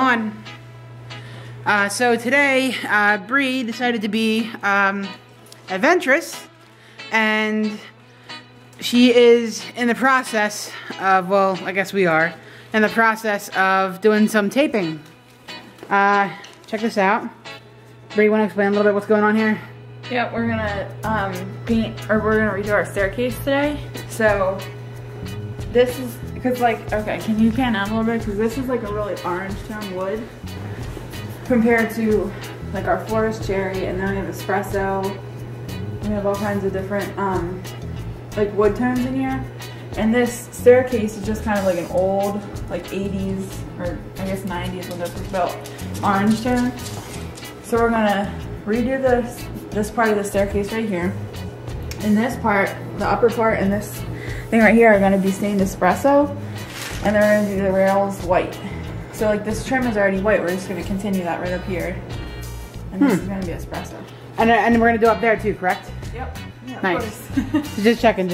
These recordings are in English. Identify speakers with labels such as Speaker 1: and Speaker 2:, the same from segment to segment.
Speaker 1: everyone. So today, Brie decided to be adventurous, and she is in the process of, well, I guess we are, in the process of doing some taping. Check this out. Brie, want to explain a little bit what's going on here?
Speaker 2: Yeah, we're gonna paint, or we're gonna redo our staircase today. So this is, because like, okay, can you pan out a little bit? Because this is like a really orange tone wood compared to like our floor is cherry, and then we have espresso. We have all kinds of different like wood tones in here. And this staircase is just kind of like an old, like 80s, or I guess 90s when this was built, orange tone. So we're gonna redo this part of the staircase right here. And this part, the upper part, and this thing right here are gonna be stained espresso. And then we're gonna do the rails white. So like this trim is already white, we're just gonna continue that right up here. And this is gonna be espresso.
Speaker 1: And we're gonna do up there too, correct?
Speaker 2: Yep. Yeah,
Speaker 1: nice. Just checking.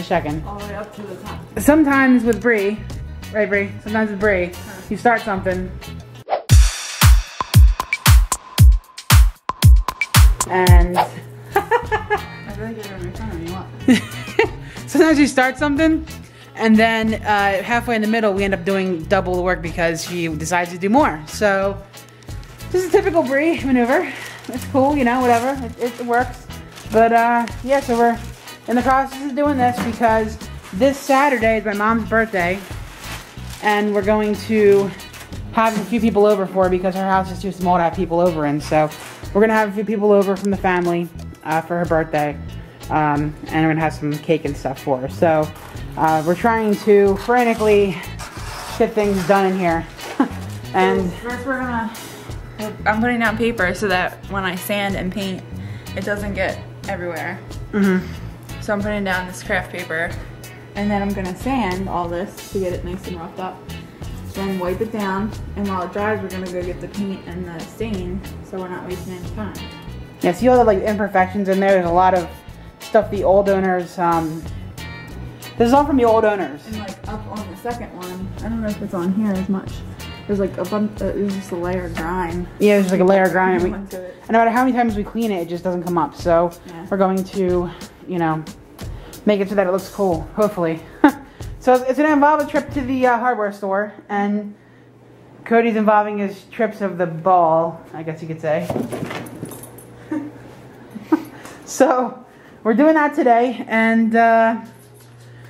Speaker 2: All the way up to the top.
Speaker 1: Sometimes with Brie, right Brie? Sometimes with Brie, you start something. And
Speaker 2: I really get it in front of me. What?
Speaker 1: Sometimes you start something, and then halfway in the middle we end up doing double the work because she decides to do more. So this is a typical Brie maneuver. It's cool, you know, whatever. It works. But yeah, so we're in the process of doing this because this Saturday is my mom's birthday, and we're going to have a few people over for her because her house is too small to have people over in. So we're gonna have a few people over from the family for her birthday, and we're gonna have some cake and stuff for her. So we're trying to frantically get things done in here. And
Speaker 2: first I'm putting down paper so that when I sand and paint, it doesn't get everywhere. So I'm putting down this craft paper, and then I'm gonna sand all this to get it nice and roughed up. Then wipe it down, and while it dries, we're gonna go get the paint and the stain, so we're not wasting any time.
Speaker 1: yeah, see all the like imperfections in there. There's a lot of stuff the old owners. This is all from the old owners.
Speaker 2: And like up on the second one, I don't know if it's on here as much. There's like a bunch. There's just a layer of grime.
Speaker 1: Yeah, there's like a layer of grime. And no matter how many times we clean it, it just doesn't come up. So
Speaker 2: yeah,
Speaker 1: we're going to, you know, make it so that it looks cool. Hopefully. So it's going to involve a trip to the hardware store, and Cody's involving his trips of the ball, I guess you could say. So we're doing that today, and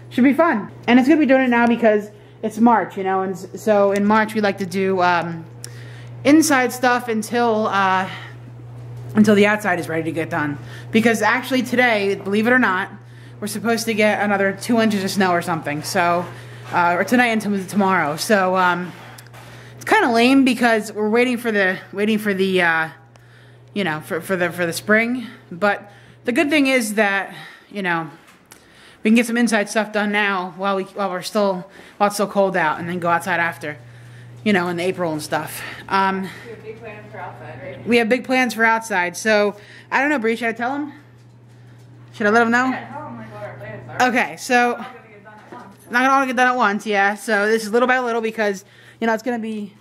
Speaker 1: should be fun. And it's going to be doing it now because it's March, you know, and so in March we like to do inside stuff until the outside is ready to get done. Because actually today, believe it or not, we're supposed to get another 2 inches of snow or something. So, or tonight and tomorrow. So, it's kind of lame because we're waiting for the, you know, for the spring. But the good thing is that, you know, we can get some inside stuff done now while it's still cold out, and then go outside after, you know, in April and stuff.
Speaker 2: We have big plans for outside, right?
Speaker 1: We have big plans for outside. So, I don't know, Brie, should I tell him? Should I let him know?
Speaker 2: Yeah, tell them like what our plans are.
Speaker 1: Okay, so not gonna all get done at once, yeah. So this is little by little because, you know, it's gonna be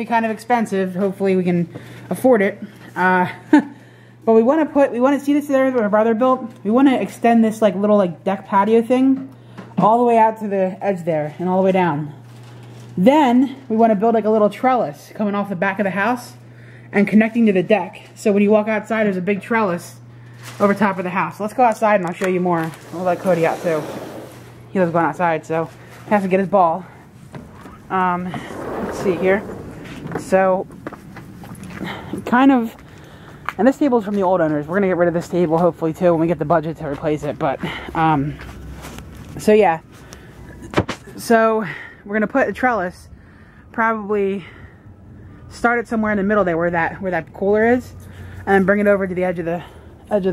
Speaker 1: kind of expensive. Hopefully we can afford it. But we want to see this area that my brother built. We want to extend this like little like deck patio thing all the way out to the edge there and all the way down. Then we want to build like a little trellis coming off the back of the house and connecting to the deck. So when you walk outside, there's a big trellis over top of the house. Let's go outside and I'll show you more. We'll let Cody out too. He loves going outside, so he has to get his ball. Let's see here. So, kind of, and this table's from the old owners. We're gonna get rid of this table hopefully too when we get the budget to replace it. But, so yeah. So, we're gonna put a trellis, probably start it somewhere in the middle there where that cooler is, and then bring it over to the edge of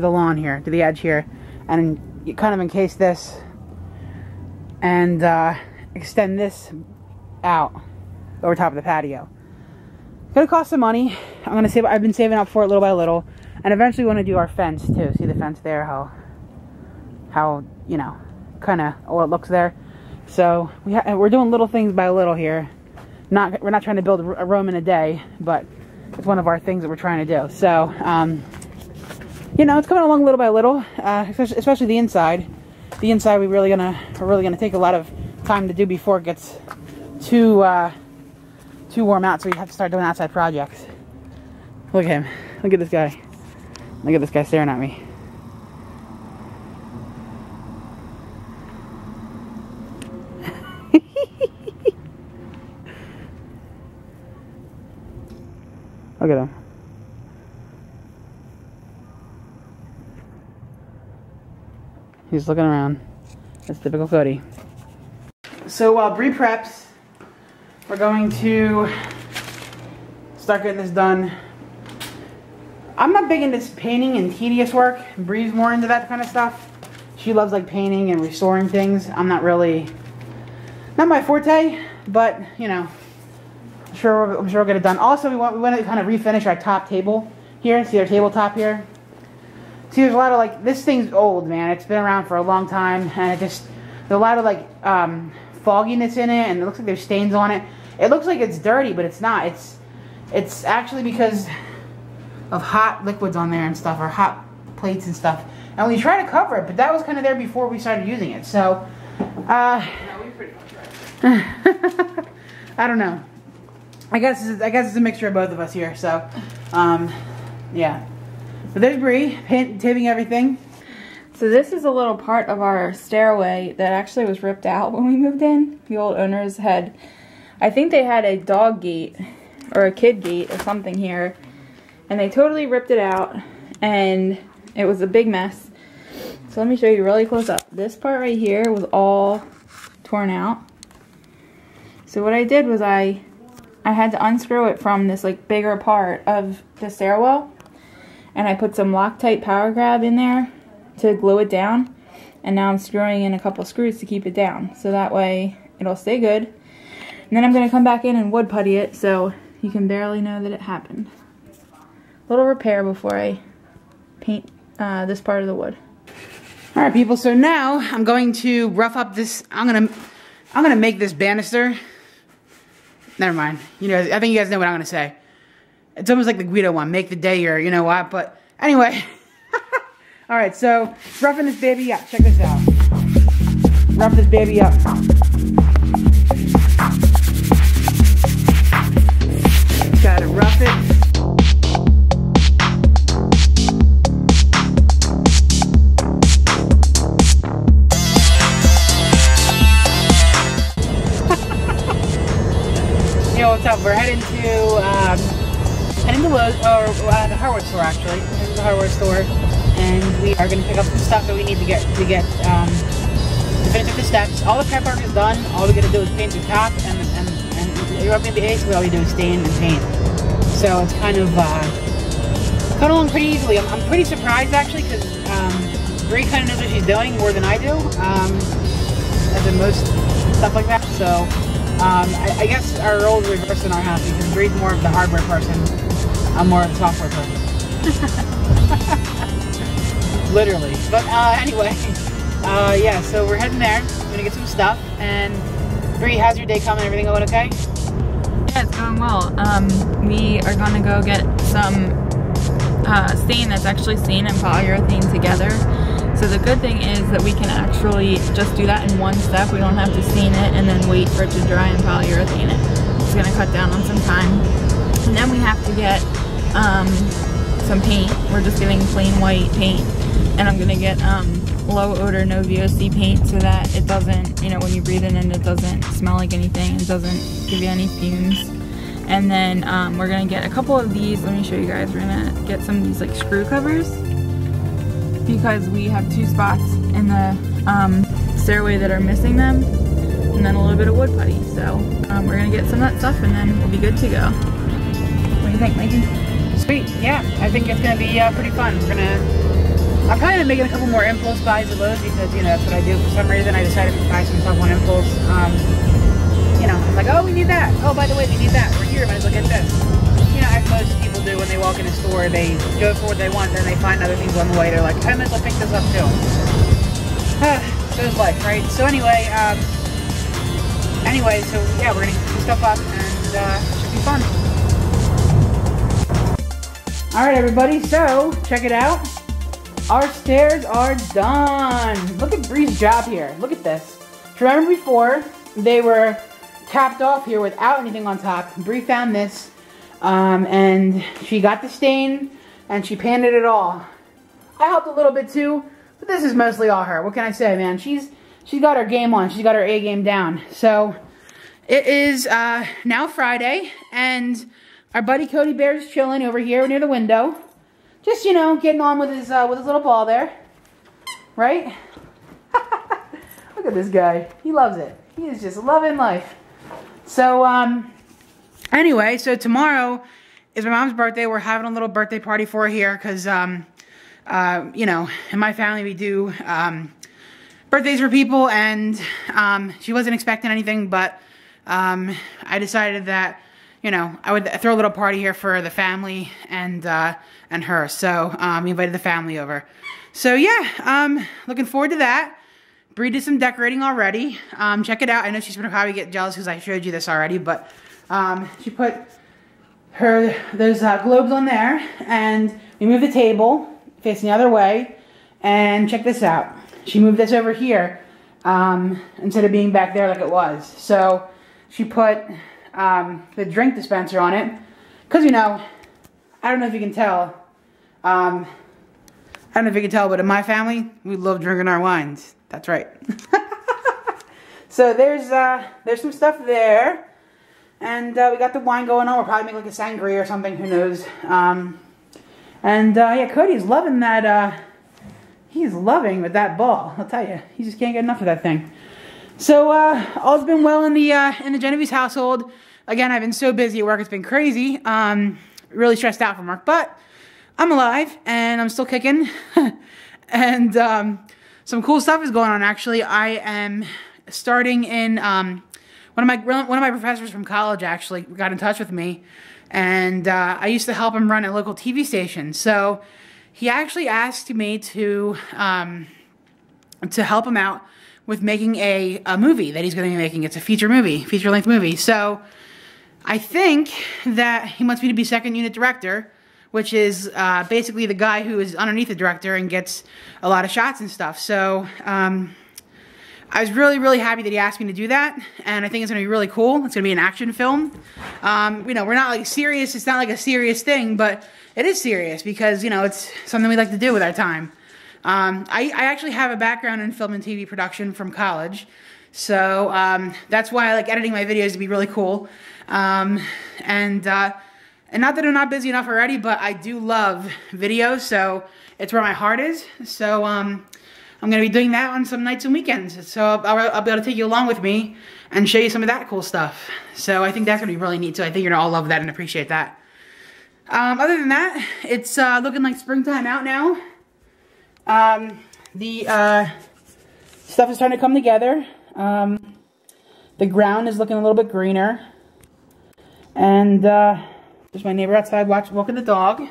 Speaker 1: the lawn here, to the edge here, and you kind of encase this and extend this out over top of the patio. It's gonna cost some money. I've been saving up for it little by little, and eventually we want to do our fence too. See the fence there? How you know, kind of what it looks there. So we're doing little things by little here, we're not trying to build a room in a day, but it's one of our things that we're trying to do. So, you know, it's coming along little by little, especially the inside. The inside we're really gonna take a lot of time to do before it gets too warm out, so we have to start doing outside projects. Look at him. Look at this guy. Look at this guy staring at me. Look at him. He's looking around. That's typical Cody. So while Brie preps, we're going to start getting this done. I'm not big into painting and tedious work. Brie's more into that kind of stuff. She loves like painting and restoring things. I'm not really, not my forte, but you know, I'm sure we'll get it done. Also, we want to kind of refinish our top table here. See our tabletop here? See, there's a lot of like, this thing's old, man. It's been around for a long time, and there's a lot of like fogginess in it, and it looks like there's stains on it. It looks like it's dirty, but it's not. It's actually because of hot liquids on there and stuff, or hot plates and stuff. And we try to cover it, but that was kind of there before we started using it. So,
Speaker 2: no, we pretty much right.
Speaker 1: I don't know. I guess it's a mixture of both of us here. So, yeah. But there's Brie, taping everything.
Speaker 2: So this is a little part of our stairway that actually was ripped out when we moved in. The old owners had, I think they had a dog gate or a kid gate or something here, and they totally ripped it out, and it was a big mess. So let me show you really close up. This part right here was all torn out. So what I did was I had to unscrew it from this like bigger part of the stairwell, and I put some Loctite power grab in there to glue it down, and now I'm screwing in a couple screws to keep it down, so that way it'll stay good. And then I'm going to come back in and wood putty it so you can barely know that it happened. Little repair before I paint this part of the wood.
Speaker 1: All right, people. So now I'm going to rough up this. I'm gonna make this banister. Never mind. You know, I think you guys know what I'm gonna say. It's almost like the Guido one. Make the day, or you know what. But anyway. All right. So roughing this baby up. Check this out. Rough this baby up. Gotta rough it. Yo, what's up? We're heading to Lowe's, or the hardware store actually. This is the hardware store, and we are going to pick up some stuff that we need to finish up the steps. All the prep work is done. All we got to do is paint the top, and you're up in the base. All we do is stain and paint. So it's kind of coming along pretty easily. I'm pretty surprised actually, because Brie kind of knows what she's doing more than I do, as in most stuff like that. So. I guess our roles are reversed in our house, because Brie's more of the hardware person. I'm more of the software person. Literally. But anyway, yeah, so we're heading there. We're going to get some stuff. And Brie, how's your day coming? Everything going okay?
Speaker 2: Yeah, it's going well. We are going to go get some stain that's actually stain and polyurethane together. So the good thing is that we can actually just do that in one step. We don't have to stain it and then wait for it to dry and polyurethane it. It's going to cut down on some time. And then we have to get some paint. We're just getting plain white paint. And I'm going to get low odor, no VOC paint, so that it doesn't, you know, when you breathe it in, it doesn't smell like anything. It doesn't give you any fumes. And then we're going to get a couple of these. Let me show you guys. We're going to get some of these like screw covers, because we have two spots in the stairway that are missing them, and then a little bit of wood putty. So we're gonna get some of that stuff, and then we'll be good to go. What do you think, Mikey?
Speaker 1: Sweet. Yeah, I think it's gonna be pretty fun. I'm probably making a couple more impulse buys at Lowe's, because you know that's what I do. For some reason, I decided to buy some stuff on impulse. You know, I'm like, oh, we need that. Oh, by the way, we need that. We're here. Might as well get this. You know, as most people do when they walk in a store, they go for what they want, then they find other things on the way. They're like, I might as well pick this up too. So it's life, right? So anyway, so yeah, we're gonna get some stuff up, and it should be fun. All right, everybody, so check it out. Our stairs are done. Look at Brie's job here. Look at this. Remember before, they were capped off here without anything on top. Brie found this, and she got the stain, and she painted it all. I helped a little bit too, but this is mostly all her. What can I say, man? She's got her game on. She's got her A game down. So it is now Friday, and our buddy Cody Bear's chilling over here near the window. Just, you know, getting on with his little ball there. Right? Look at this guy. He loves it. He is just loving life. So, anyway, so tomorrow is my mom's birthday. We're having a little birthday party for her here because, you know, in my family we do birthdays for people, and she wasn't expecting anything, but I decided that, you know, I would throw a little party here for the family and her. So we invited the family over. So yeah, looking forward to that. Brie did some decorating already. Check it out. I know she's gonna probably get jealous because I showed you this already, but she put those globes on there, and we moved the table facing the other way. And check this out. She moved this over here instead of being back there like it was. So she put the drink dispenser on it, because, you know, I don't know if you can tell, but in my family, we love drinking our wines. That's right. So there's some stuff there, and we got the wine going on. We'll probably make like a sangria or something, who knows. Yeah, Cody's loving that, he's loving with that ball, I'll tell you. He just can't get enough of that thing. So, all's been well in the Genovese household. Again, I've been so busy at work, it's been crazy. Really stressed out from work, but I'm alive, and I'm still kicking. And, some cool stuff is going on, actually. I am starting in, one of my professors from college actually got in touch with me, and, I used to help him run a local TV station. So, he actually asked me to help him out with making a movie that he's going to be making. It's a feature-length movie. So I think that he wants me to be second unit director, which is basically the guy who is underneath the director and gets a lot of shots and stuff. So I was really, really happy that he asked me to do that, and I think it's going to be really cool. It's going to be an action film. You know, we're not like serious. It's not like a serious thing, but it is serious because, you know, it's something we like to do with our time. I actually have a background in film and TV production from college, so that's why I like editing my videos to be really cool. And not that I'm not busy enough already, but I do love videos, so it's where my heart is. So I'm going to be doing that on some nights and weekends, so I'll be able to take you along with me and show you some of that cool stuff. So I think that's going to be really neat, so I think you're going to all love that and appreciate that. Other than that, it's looking like springtime out now. The stuff is starting to come together. The ground is looking a little bit greener. And there's my neighbor outside walking the dog.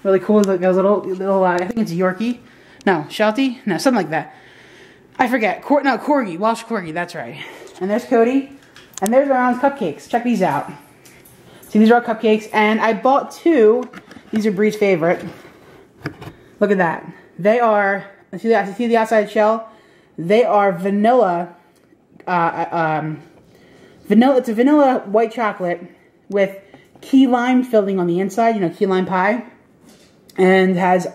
Speaker 1: Really cool. Like a little I think it's a Yorkie. No, Sheltie? No, something like that. I forget. No, Corgi. Welsh Corgi. That's right. And there's Cody. And there's my mom's cupcakes. Check these out. See, these are all cupcakes. And I bought two. These are Brie's favorite. Look at that. They are, see the outside shell? They are vanilla, it's a vanilla white chocolate with key lime filling on the inside, you know, key lime pie, and has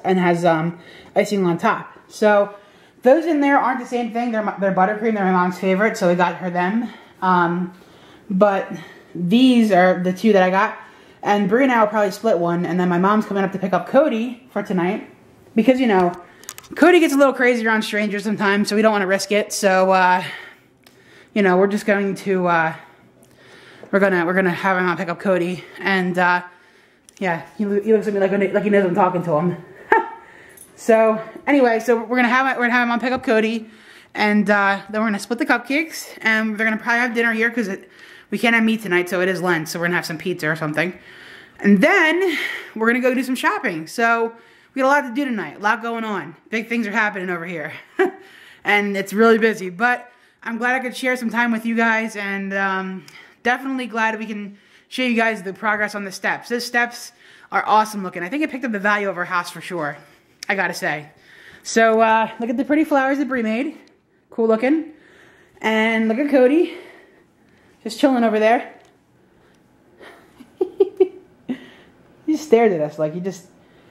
Speaker 1: icing on top. So those in there aren't the same thing. They're buttercream. They're my mom's favorite, so we got her them. But these are the two that I got, and Brie and I will probably split one, and then my mom's coming up to pick up Cody for tonight. Because, you know, Cody gets a little crazy around strangers sometimes, so we don't want to risk it. So, you know, we're just going to, we're gonna have him pick up Cody, and yeah, he looks at me like he knows I'm talking to him. So anyway, so we're gonna have him on pick up Cody, and then we're gonna split the cupcakes, and they're gonna probably have dinner here because we can't have meat tonight, so it is Lent, so we're gonna have some pizza or something, and then we're gonna go do some shopping. So we got a lot to do tonight, a lot going on. Big things are happening over here. And it's really busy, but I'm glad I could share some time with you guys and definitely glad we can show you guys the progress on the steps. Those steps are awesome looking. I think it picked up the value of our house for sure, I gotta say. So look at the pretty flowers that Brie made. Cool looking. And look at Cody, just chilling over there. He just stared at us like he just,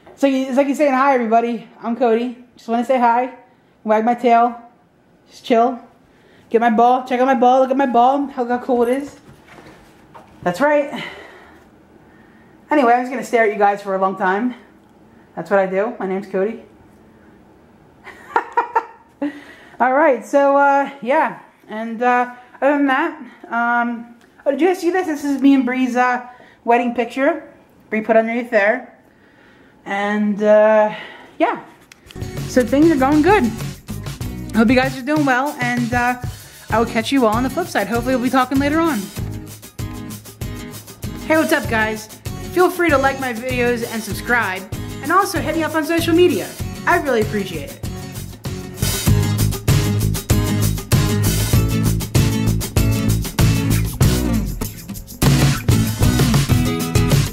Speaker 1: it's like he's saying, hi everybody, I'm Cody. Just want to say hi, wag my tail, just chill. Get my ball, check out my ball, look at my ball, how cool it is. That's right. Anyway, I'm just going to stare at you guys for a long time. That's what I do. My name's Cody. Alright, so, yeah. And, other than that, oh, did you guys see this? This is me and Brie's, wedding picture. Brie put underneath there. And, yeah. So things are going good. Hope you guys are doing well, and, I will catch you all on the flip side. Hopefully we'll be talking later on. Hey, what's up, guys? Feel free to like my videos and subscribe, and also hit me up on social media. I really appreciate it.